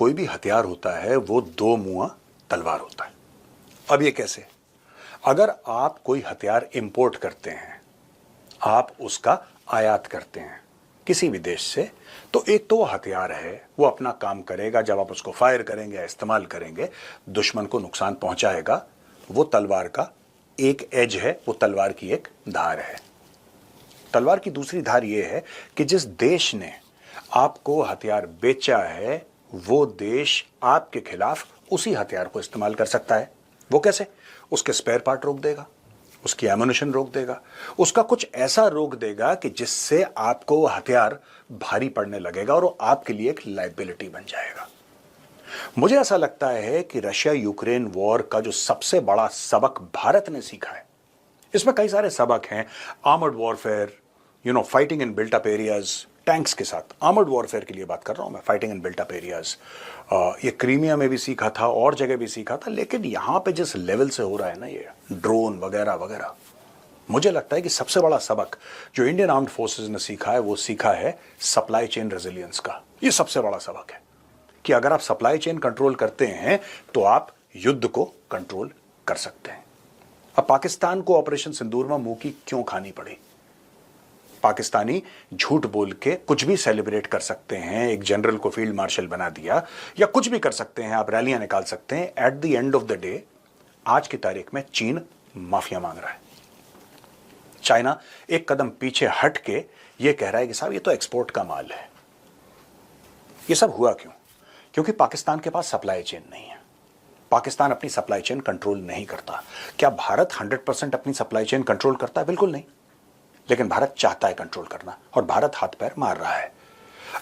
कोई भी हथियार होता है वो दो मुंहा तलवार होता है। अब ये कैसे? अगर आप कोई हथियार इंपोर्ट करते हैं, आप उसका आयात करते हैं किसी भी देश से, तो एक तो वो हथियार है, वो अपना काम करेगा, जब आप उसको फायर करेंगे या इस्तेमाल करेंगे दुश्मन को नुकसान पहुंचाएगा। वो तलवार का एक एज है, वो तलवार की एक धार है। तलवार की दूसरी धार ये है कि जिस देश ने आपको हथियार बेचा है वो देश आपके खिलाफ उसी हथियार को इस्तेमाल कर सकता है। वो कैसे? उसके स्पेयर पार्ट रोक देगा, उसकी एमुनिशन रोक देगा, उसका कुछ ऐसा रोक देगा कि जिससे आपको वो हथियार भारी पड़ने लगेगा और वो आपके लिए एक लायबिलिटी बन जाएगा। मुझे ऐसा लगता है कि रशिया यूक्रेन वॉर का जो सबसे बड़ा सबक भारत ने सीखा है, इसमें कई सारे सबक हैं। Armoured warfare, fighting in built up areas, tanks के साथ आर्मर्ड वॉरफेयर के लिए बात कर रहा हूं मैं, fighting in built up areas. ये क्रीमिया में भी सीखा था और जगह भी सीखा था, लेकिन यहां पे जिस लेवल से हो रहा है ना ये ड्रोन वगैरह वगैरह, मुझे लगता है कि सबसे बड़ा सबक जो इंडियन आर्म्ड फोर्सेस ने सीखा है वो सीखा है सप्लाई चेन रेजिलियंस का। ये सबसे बड़ा सबक है कि अगर आप सप्लाई चेन कंट्रोल करते हैं तो आप युद्ध को कंट्रोल कर सकते हैं। अब पाकिस्तान को ऑपरेशन सिंदूर में मुंह की क्यों खानी पड़ी? पाकिस्तानी झूठ बोल के कुछ भी सेलिब्रेट कर सकते हैं, एक जनरल को फील्ड मार्शल बना दिया या कुछ भी कर सकते हैं, आप रैलियां निकाल सकते हैं। At the end of the day आज की तारीख में चीन माफिया मांग रहा है। चाइना एक कदम पीछे हट के यह कह रहा है कि साहब ये तो एक्सपोर्ट का माल है। ये सब हुआ क्यों? क्योंकि पाकिस्तान के पास सप्लाई चेन नहीं है। पाकिस्तान अपनी सप्लाई चेन कंट्रोल नहीं करता। क्या भारत 100% अपनी सप्लाई चेन कंट्रोल करता है? बिल्कुल नहीं, लेकिन भारत चाहता है कंट्रोल करना और भारत हाथ पैर मार रहा है।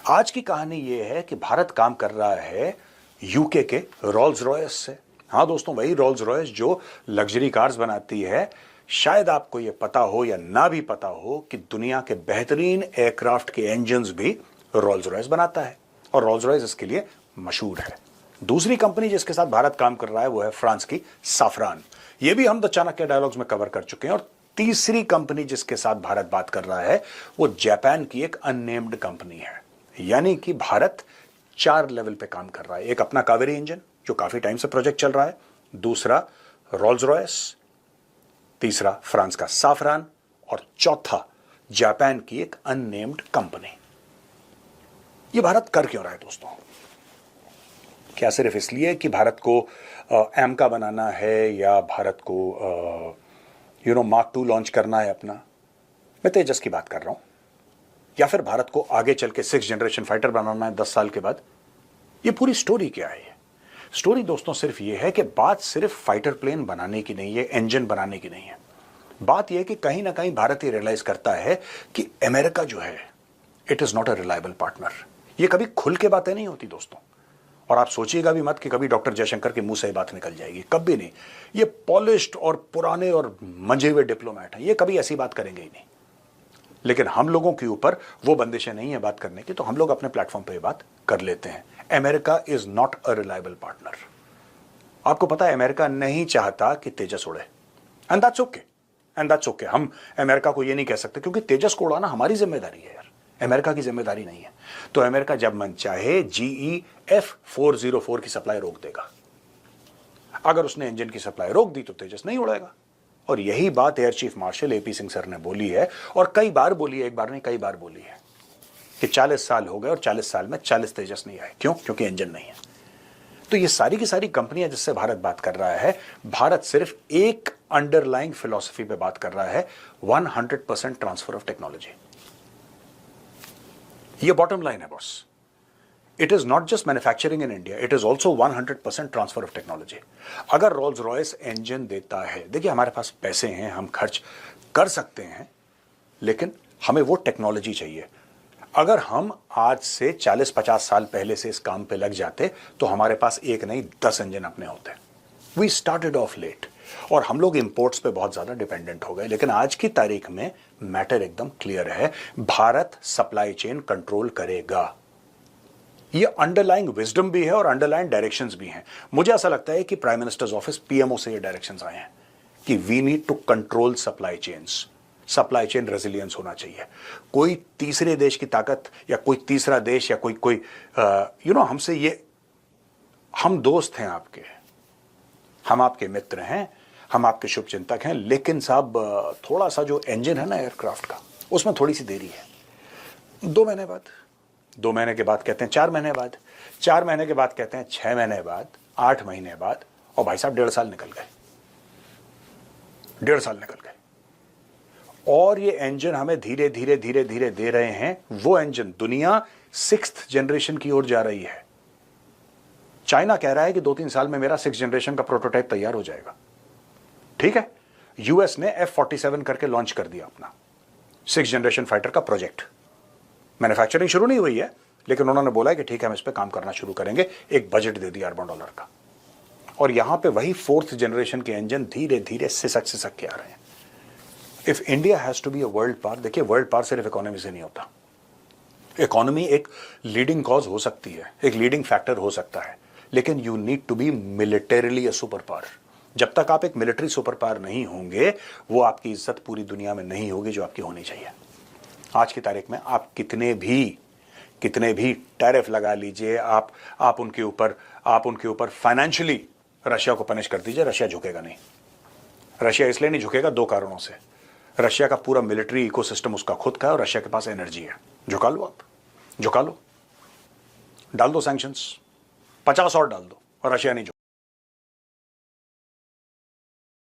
आज की कहानी यह है कि भारत काम कर रहा है यूके के रोल्स रॉयस से। हां दोस्तों, वही रोल्स रॉयस जो लग्जरी कार्स बनाती है। शायद आपको यह पता हो या ना भी पता हो कि दुनिया के बेहतरीन एयरक्राफ्ट के इंजन्स भी रोल्स रॉयस बनाता है और रोल्स रॉयस इसके लिए मशहूर है। दूसरी कंपनी जिसके साथ भारत काम कर रहा है वो है फ्रांस की साफरान। ये भी हम द चाणक्य डायलॉग्स में कवर कर चुके हैं। और तीसरी कंपनी जिसके साथ भारत बात कर रहा है वो जापान की एक अननेम्ड कंपनी है। यानी कि भारत 4 लेवल पे काम कर रहा है। एक अपना कावेरी इंजन जो काफी टाइम से प्रोजेक्ट चल रहा है, दूसरा रोल्स रॉयस, तीसरा फ्रांस का साफरान और चौथा जापान की एक अननेम्ड कंपनी। ये भारत कर क्यों रहा है दोस्तों? क्या सिर्फ इसलिए कि भारत को एमका बनाना है या भारत को मार्क 2 लॉन्च करना है अपना? मैं तेजस की बात कर रहा हूं। या फिर भारत को आगे चल के 6th जनरेशन फाइटर बनाना है 10 साल के बाद? ये पूरी स्टोरी क्या है? स्टोरी दोस्तों सिर्फ ये है कि बात सिर्फ फाइटर प्लेन बनाने की नहीं है, इंजन बनाने की नहीं है। बात यह है कि कहीं ना कहीं भारत ये रियलाइज करता है कि अमेरिका जो है it is not a reliable partner. ये कभी खुल के बातें नहीं होती दोस्तों, और आप सोचिएगा भी मत कि कभी डॉक्टर जयशंकर के मुंह से बात निकल जाएगी, कभी नहीं। ये पॉलिश्ड और पुराने और मंजे हुए डिप्लोमेट हैं, ये कभी ऐसी बात करेंगे ही नहीं। लेकिन हम लोगों के ऊपर वो बंदिशें नहीं है बात करने की, तो हम लोग अपने प्लेटफॉर्म पे ये बात कर लेते हैं। America is not a reliable partner. आपको पता है अमेरिका नहीं चाहता कि तेजस उड़े, and that's okay, and that's okay. हम अमेरिका को ये नहीं कह सकते क्योंकि तेजस को उड़ाना हमारी जिम्मेदारी है यार, अमेरिका की जिम्मेदारी नहीं है। तो अमेरिका जब मन चाहे GE F404 की सप्लाई रोक देगा। अगर उसने इंजन की सप्लाई रोक दी तो तेजस नहीं उड़ेगा। और यही बात air chief marshal AP Singh sir ने बोली है, और कई बार बोली है, एक बार नहीं कई बार बोली है कि 40 साल हो गए और 40 साल में 40 तेजस नहीं आए। क्यों? क्योंकि इंजन नहीं है। तो ये सारी की सारी कंपनियां जिससे भारत बात कर रहा है, भारत सिर्फ एक अंडरलाइंग फिलॉसफी पे बात कर रहा है, 100% ट्रांसफर ऑफ टेक्नोलॉजी। ये बॉटम लाइन है boss. It is not just manufacturing in India, it is also 100% transfer of technology. अगर रोल्स रॉयस इंजन देता है, देखिए हमारे पास पैसे हैं, हम खर्च कर सकते हैं, लेकिन हमें वो टेक्नोलॉजी चाहिए। अगर हम आज से 40-50 साल पहले से इस काम पे लग जाते तो हमारे पास एक नहीं 10 इंजन अपने होते। वी स्टार्टेड ऑफ लेट और हम लोग इंपोर्ट्स पे बहुत ज्यादा डिपेंडेंट हो गए। लेकिन आज की तारीख में मैटर एकदम क्लियर है, भारत सप्लाई चेन कंट्रोल करेगा। ये अंडरलाइंग विजडम भी है और अंडरलाइंग डायरेक्शंस भी हैं। मुझे ऐसा लगता है कि प्राइम मिनिस्टर्स ऑफिस PMO से ये डायरेक्शंस आए हैं कि we need to control supply chains. Supply chain resilience होना चाहिए। कोई तीसरे देश की ताकत या कोई तीसरा देश या कोई हमसे ये हम दोस्त हैं आपके, हम आपके मित्र हैं, हम आपके शुभचिंतक हैं, लेकिन साहब थोड़ा सा जो इंजन है ना एयरक्राफ्ट का, उसमें थोड़ी सी देरी है। 2 महीने बाद, 2 महीने के बाद कहते हैं 4 महीने बाद, 4 महीने के बाद कहते हैं 6 महीने बाद, 8 महीने बाद, और भाई साहब 1.5 साल निकल गए, 1.5 साल निकल गए। और ये इंजन हमें धीरे धीरे धीरे धीरे दे रहे हैं वो इंजन, दुनिया 6th जनरेशन की ओर जा रही है। चाइना कह रहा है कि 2-3 साल में मेरा 6th जनरेशन का प्रोटोटाइप तैयार हो जाएगा, ठीक है। यूएस ने F-47 करके लॉन्च कर दिया अपना 6th जनरेशन फाइटर का प्रोजेक्ट। मैन्युफैक्चरिंग शुरू नहीं हुई है, लेकिन उन्होंने बोला है कि ठीक है हम इस पर काम करना शुरू करेंगे, एक बजट दे दिया $1 अरब का। और यहां पे वही 4th जनरेशन के इंजन धीरे धीरे सिसक के आ रहे हैं। If India has to be a world power, देखिए वर्ल्ड पावर सिर्फ इकोनॉमी से नहीं होता। इकोनॉमी एक लीडिंग कॉज हो सकती है, एक लीडिंग फैक्टर हो सकता है, लेकिन you need to be militarily a super power. जब तक आप एक मिलिट्री सुपर पावर नहीं होंगे, वो आपकी इज्जत पूरी दुनिया में नहीं होगी जो आपकी होनी चाहिए। आज की तारीख में आप कितने भी टैरिफ लगा लीजिए, आप उनके ऊपर फाइनेंशियली रशिया को पनिश कर दीजिए, रशिया झुकेगा नहीं। रशिया इसलिए नहीं झुकेगा 2 कारणों से। रशिया का पूरा मिलिट्री इकोसिस्टम उसका खुद का है और रशिया के पास एनर्जी है। झुका लो, आप झुका लो, डाल दो सैंक्शंस, 50 और डाल दो, और रशिया नहीं झुकेगा।